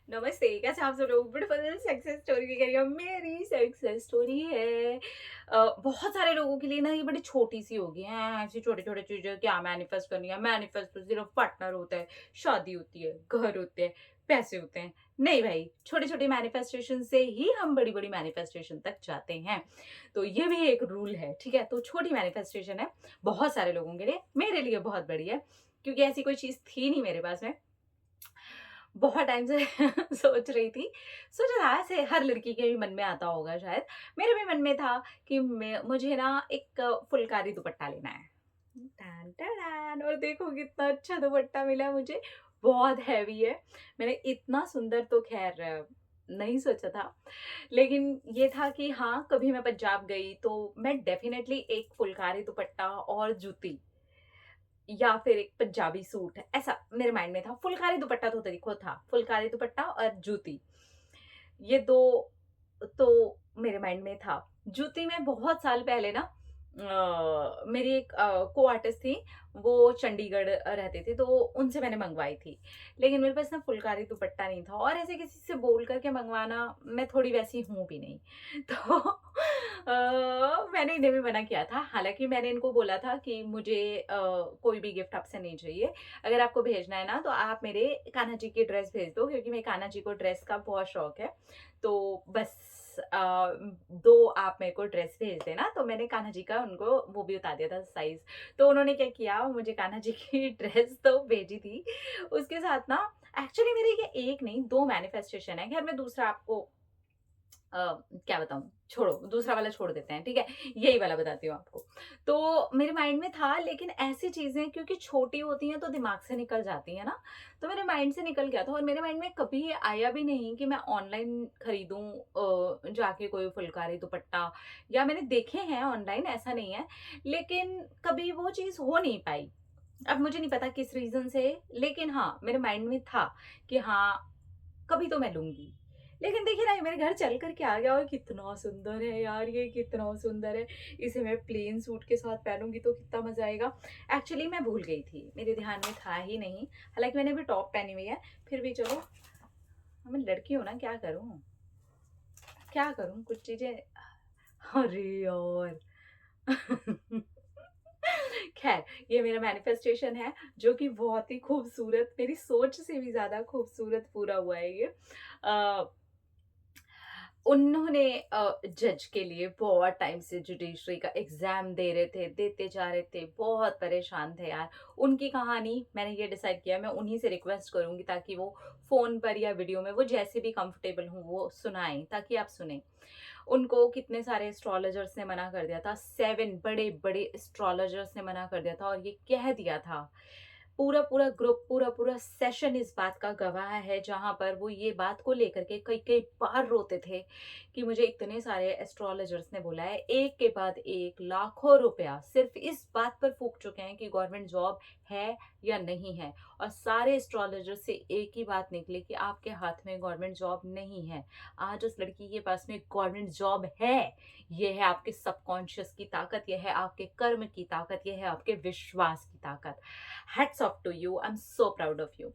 नमस्ते, कैसे आप सब लोग? ब्यूटीफुल सक्सेस स्टोरी की करिए। मेरी सक्सेस स्टोरी है बहुत सारे लोगों के लिए ना ये बड़ी छोटी सी होगी है। ऐसी छोटी छोटी चीजें क्या मैनिफेस्ट करनी है। मैनिफेस्ट तो सिर्फ पार्टनर होता है, शादी होती है, घर होते हैं, पैसे होते हैं। नहीं भाई, छोटी छोटी मैनिफेस्टेशन से ही हम बड़ी बड़ी मैनिफेस्टेशन तक जाते हैं। तो ये भी एक रूल है, ठीक है। तो छोटी मैनिफेस्टेशन है बहुत सारे लोगों के लिए, मेरे लिए बहुत बड़ी है, क्योंकि ऐसी कोई चीज थी नहीं मेरे पास में। बहुत टाइम से सोच रही थी। सोचा था, ऐसे हर लड़की के भी मन में आता होगा शायद। मेरे भी मन में था कि मुझे ना एक फुलकारी दुपट्टा लेना है। टन टडान, और देखो कितना अच्छा दुपट्टा मिला मुझे। बहुत हैवी है। मैंने इतना सुंदर तो खैर नहीं सोचा था। लेकिन ये था कि हाँ, कभी मैं पंजाब गई तो मैं डेफिनेटली एक फुलकारी दुपट्टा और जूती या फिर एक पंजाबी सूट है, ऐसा मेरे माइंड में था। फुलकारी दुपट्टा तो देखो था, फुलकारी दुपट्टा और जूती, ये 2 तो मेरे माइंड में था। जूती में बहुत साल पहले ना मेरी एक को आर्टिस्ट थी, वो चंडीगढ़ रहते थे, तो उनसे मैंने मंगवाई थी। लेकिन मेरे पास ना फुलकारी दुपट्टा नहीं था, और ऐसे किसी से बोल कर के मंगवाना, मैं थोड़ी वैसी हूँ भी नहीं। तो मैंने इन्हें भी मना किया था। हालाँकि मैंने इनको बोला था कि मुझे कोई भी गिफ्ट आपसे नहीं चाहिए। अगर आपको भेजना है ना, तो आप मेरे कान्हा जी की ड्रेस भेज दो, क्योंकि मेरे कान्हा जी को ड्रेस का बहुत शौक है। तो बस 2 आप मेरे को ड्रेस भेज देना। तो मैंने कान्हा जी का उनको वो भी बता दिया था साइज़। तो उन्होंने क्या किया, मुझे कान्हा जी की ड्रेस तो भेजी थी। उसके साथ ना एक्चुअली मेरे ये 1 नहीं 2 मैनिफेस्टेशन है। ख़ैर मैं दूसरा आपको अ, क्या बताऊँ? छोड़ो, दूसरा वाला छोड़ देते हैं, ठीक है? यही वाला बताती हूँ आपको। तो मेरे माइंड में था, लेकिन ऐसी चीज़ें क्योंकि छोटी होती हैं तो दिमाग से निकल जाती हैं ना, तो मेरे माइंड से निकल गया था, और मेरे माइंड में कभी ये आया भी नहीं कि मैं ऑनलाइन खरीदूँ जाके कोई फुलकारी दुपट्टा, या मैंने देखे हैं ऑनलाइन, ऐसा नहीं है, लेकिन कभी वो चीज़ हो नहीं पाई। अब मुझे नहीं पता किस रीज़न से, लेकिन हाँ, मेरे माइंड में था कि हाँ, कभी तो मैं लूँगी। लेकिन देखिए ना, ये मेरे घर चल कर के आ गया, और कितना सुंदर है यार, ये कितना सुंदर है। इसे मैं प्लेन सूट के साथ पहनूँगी तो कितना मज़ा आएगा। एक्चुअली मैं भूल गई थी, मेरे ध्यान में था ही नहीं। हालाँकि मैंने अभी टॉप पहनी हुई है, फिर भी चलो, मैं लड़की हूँ ना, क्या करूँ? क्या करूँ? कुछ चीज़ें अरे यार! खैर, ये मेरा मैनिफेस्टेशन है, जो कि बहुत ही खूबसूरत, मेरी सोच से भी ज़्यादा खूबसूरत पूरा हुआ है ये। अ उन्होंने जज के लिए बहुत टाइम से जुडिशरी का एग्ज़ाम दे रहे थे, देते जा रहे थे, बहुत परेशान थे यार। उनकी कहानी मैंने ये डिसाइड किया, मैं उन्हीं से रिक्वेस्ट करूँगी, ताकि वो फ़ोन पर या वीडियो में वो जैसे भी कंफर्टेबल हों, वो सुनाएँ, ताकि आप सुनें। उनको कितने सारे एस्ट्रोलॉजर्स ने मना कर दिया था, 7 बड़े-बड़े एस्ट्रोलॉजर्स ने मना कर दिया था, और ये कह दिया था। पूरा-पूरा ग्रुप, पूरा-पूरा सेशन इस बात का गवाह है, जहाँ पर वो ये बात को लेकर के कई-कई बार रोते थे कि मुझे इतने सारे एस्ट्रोलॉजर्स ने बोला है, एक के बाद एक लाखों रुपया सिर्फ़ इस बात पर फूँक चुके हैं कि गवर्नमेंट जॉब है या नहीं है। और सारे एस्ट्रोलॉजर से एक ही बात निकली कि आपके हाथ में गवर्नमेंट जॉब नहीं है। आज उस लड़की के पास में गवर्नमेंट जॉब है। ये है आपके सबकॉन्शियस की ताकत, ये है आपके कर्म की ताकत, ये है आपके विश्वास की ताकत। Hats off to you, I am so proud of you.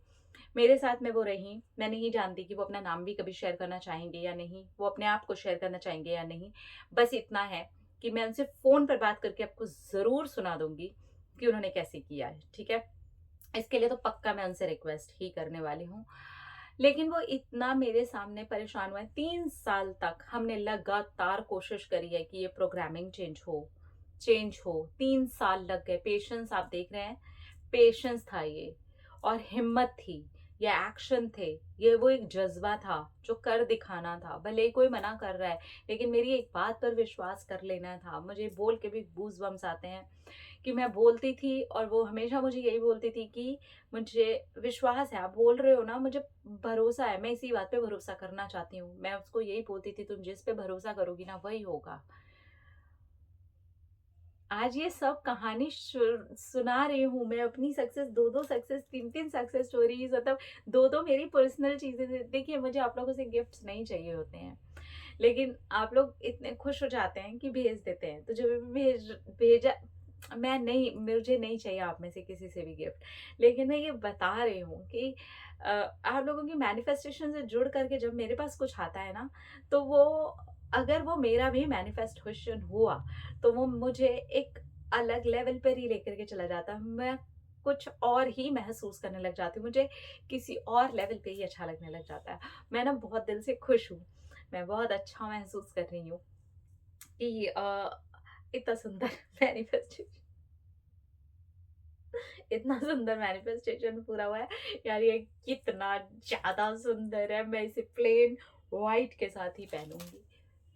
मेरे साथ में वो रहीं, मैं नहीं जानती कि वो अपना नाम भी कभी शेयर करना चाहेंगे या नहीं, वो अपने आप को शेयर करना चाहेंगे या नहीं। बस इतना है कि मैं उनसे फ़ोन पर बात करके आपको ज़रूर सुना दूँगी कि उन्होंने कैसे किया है, ठीक है? इसके लिए तो पक्का मैं उनसे रिक्वेस्ट ही करने वाली हूँ। लेकिन वो इतना मेरे सामने परेशान हुए हैं, 3 साल तक हमने लगातार कोशिश करी है कि ये प्रोग्रामिंग चेंज हो। 3 साल लग गए, पेशेंस आप देख रहे हैं, पेशेंस था ये, और हिम्मत थी, ये एक्शन थे, ये वो एक जज़्बा था, जो कर दिखाना था। भले ही कोई मना कर रहा है, लेकिन मेरी एक बात पर विश्वास कर लेना था। मुझे बोल के भी गूज़बम्प्स आते हैं कि मैं बोलती थी, और वो हमेशा मुझे यही बोलती थी कि मुझे विश्वास है, आप बोल रहे हो ना, मुझे भरोसा है, मैं इसी बात पे भरोसा करना चाहती हूँ। मैं उसको यही बोलती थी, तुम जिस पे भरोसा करोगी ना, वही होगा। आज ये सब कहानी सुना रही हूँ मैं, अपनी सक्सेस, 2-2 सक्सेस, 3-3 सक्सेस स्टोरीज़, मतलब 2-2 मेरी पर्सनल चीज़ें। देखिए, मुझे आप लोगों से गिफ्ट्स नहीं चाहिए होते हैं, लेकिन आप लोग इतने खुश हो जाते हैं कि भेज देते हैं। तो जब भी भेजा, मैं नहीं मुझे नहीं चाहिए आप में से किसी से भी गिफ्ट। लेकिन मैं ये बता रही हूँ कि आप लोगों की मैनिफेस्टेशन से जुड़ करके जब मेरे पास कुछ आता है ना, तो वो अगर वो मेरा भी मैनिफेस्टेशन हुआ, तो वो मुझे एक अलग लेवल पर ही लेकर के चला जाता है। मैं कुछ और ही महसूस करने लग जाती हूँ, मुझे किसी और लेवल पे ही अच्छा लगने लग जाता है। मैं ना बहुत दिल से खुश हूँ, मैं बहुत अच्छा महसूस कर रही हूँ कि इतना सुंदर मैनिफेस्टेशन इतना सुंदर मैनिफेस्टेशन पूरा हुआ है। यार ये कितना ज़्यादा सुंदर है, मैं इसे प्लेन व्हाइट के साथ ही पहनूँगी।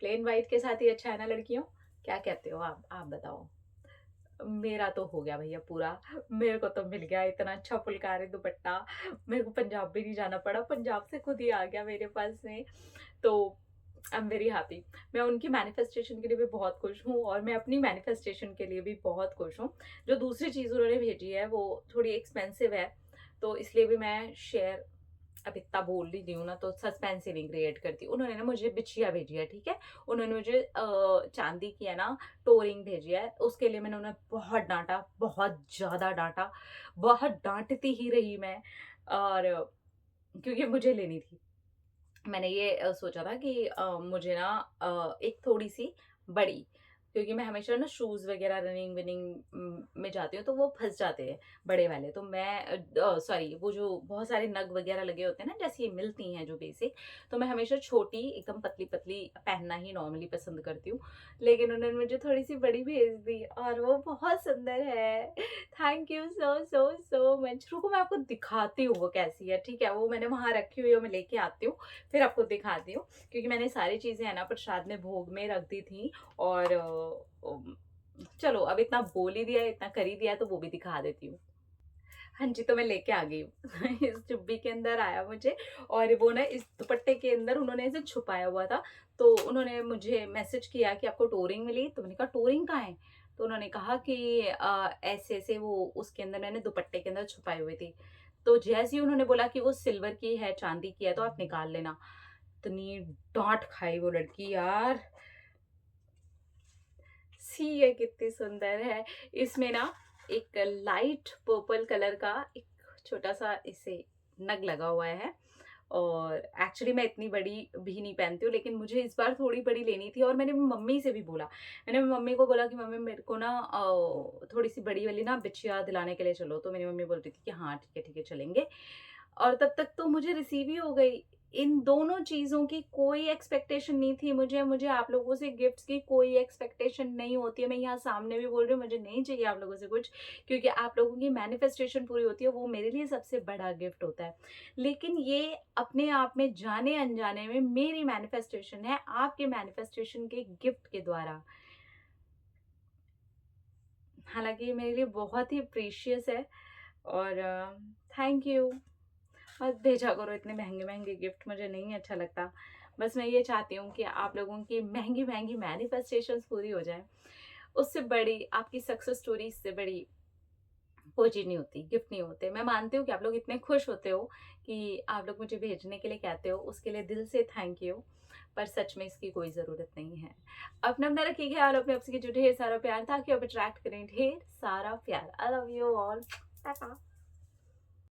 प्लेन व्हाइट के साथ ही अच्छा है ना लड़कियों? क्या कहते हो आप बताओ? मेरा तो हो गया भैया पूरा, मेरे को तो मिल गया इतना अच्छा फुलकारी दुपट्टा, मेरे को पंजाब भी नहीं जाना पड़ा, पंजाब से खुद ही आ गया मेरे पास में। तो आई एम वेरी हैप्पी। मैं उनकी मैनिफेस्टेशन के लिए भी बहुत खुश हूँ और मैं अपनी मैनिफेस्टेशन के लिए भी बहुत खुश हूँ। जो दूसरी चीज़ उन्होंने भेजी है वो थोड़ी एक्सपेंसिव है, तो इसलिए भी मैं शेयर अब इतना बोल ही रही हूँ ना, तो सस्पेंस ही नहीं क्रिएट करती। उन्होंने ना मुझे बिछिया भेजी है, ठीक है? उन्होंने मुझे चांदी की है ना टोरिंग भेजी है, उसके लिए मैंने उन्हें बहुत डाँटा, बहुत ज़्यादा डाँटा, बहुत डाँटती ही रही मैं, और क्योंकि मुझे लेनी थी। मैंने ये सोचा था कि मुझे ना एक थोड़ी-सी बड़ी, क्योंकि मैं हमेशा ना शूज़ वग़ैरह रनिंग-वनिंग में जाती हूँ, तो वो फँस जाते हैं बड़े वाले। तो मैं सॉरी, वो जो बहुत सारे नग वग़ैरह लगे होते हैं ना, जैसे ये मिलती हैं जो बेसिक, तो मैं हमेशा छोटी एकदम पतली-पतली पहनना ही नॉर्मली पसंद करती हूँ। लेकिन उन्होंने मुझे थोड़ी-सी बड़ी भेज दी और वो बहुत सुंदर है। Thank you so much. रुको मैं आपको दिखाती हूँ वो कैसी है, ठीक है? वो मैंने वहाँ रखी हुई है, मैं लेके आती हूँ। फिर आपको दिखाती हूँ, क्योंकि मैंने सारी चीज़ें है ना प्रसाद में भोग में रख दी थी, और चलो अब इतना बोल ही दिया है, इतना कर ही दिया है, तो वो भी दिखा देती हूँ। हाँ जी, तो मैं लेके आ गई हूँ। इस डिब्बी के अंदर आया मुझे, और वो ना इस दुपट्टे के अंदर उन्होंने इसे छुपाया हुआ था। तो उन्होंने मुझे मैसेज किया कि आपको टोरिंग मिली? तो मैंने कहा टोरिंग कहाँ है? तो उन्होंने कहा कि ऐसे-ऐसे वो उसके अंदर मैंने दुपट्टे के अंदर छुपाई हुई थी। तो जैसे ही उन्होंने बोला कि वो सिल्वर की है, चांदी की है, तो आप निकाल लेना। इतनी डाँट खाई वो लड़की यार। सी ये कितनी सुंदर है। इसमें ना एक लाइट पर्पल कलर का एक छोटा-सा इसे नग लगा हुआ है, और एक्चुअली मैं इतनी बड़ी भी नहीं पहनती हूँ, लेकिन मुझे इस बार थोड़ी बड़ी लेनी थी, और मैंने मम्मी से भी बोला। मैंने मम्मी को बोला कि मम्मी मेरे को ना थोड़ी-सी बड़ी वाली ना बिछिया दिलाने के लिए चलो, तो मेरी मम्मी बोल रही थी कि हाँ, ठीक है, चलेंगे। और तब तक तो मुझे रिसीव ही हो गई। इन दोनों चीज़ों की कोई एक्सपेक्टेशन नहीं थी मुझे, मुझे आप लोगों से गिफ्ट्स की कोई एक्सपेक्टेशन नहीं होती है। मैं यहाँ सामने भी बोल रही हूँ, मुझे नहीं चाहिए आप लोगों से कुछ, क्योंकि आप लोगों की मैनिफेस्टेशन पूरी होती है, वो मेरे लिए सबसे बड़ा गिफ्ट होता है। लेकिन ये अपने आप में जाने-अनजाने में मेरी मैनिफेस्टेशन है, आपके मैनिफेस्टेशन के गिफ्ट के द्वारा। हालाँकि ये मेरे लिए बहुत ही प्रीशियस है, और थैंक यू। मत भेजा करो इतने महँगे-महँगे गिफ्ट, मुझे नहीं अच्छा लगता। बस मैं ये चाहती हूँ कि आप लोगों की महँगी-महँगी मैनिफेस्टेशंस पूरी हो जाएँ। उससे बड़ी आपकी सक्सेस स्टोरी, इससे बड़ी कोई चीज़ नहीं होती, गिफ्ट नहीं होते। मैं मानती हूँ कि आप लोग इतने खुश होते हो कि आप लोग मुझे भेजने के लिए कहते हो, उसके लिए दिल से थैंक यू। पर सच में इसकी कोई ज़रूरत नहीं है। अपना-अपना रखिए ख़्याल, अपने आप से कीजिए ढेर सारा प्यार, ताकि आप अट्रैक्ट करें ढेर सारा प्यार। I love you all. Tata.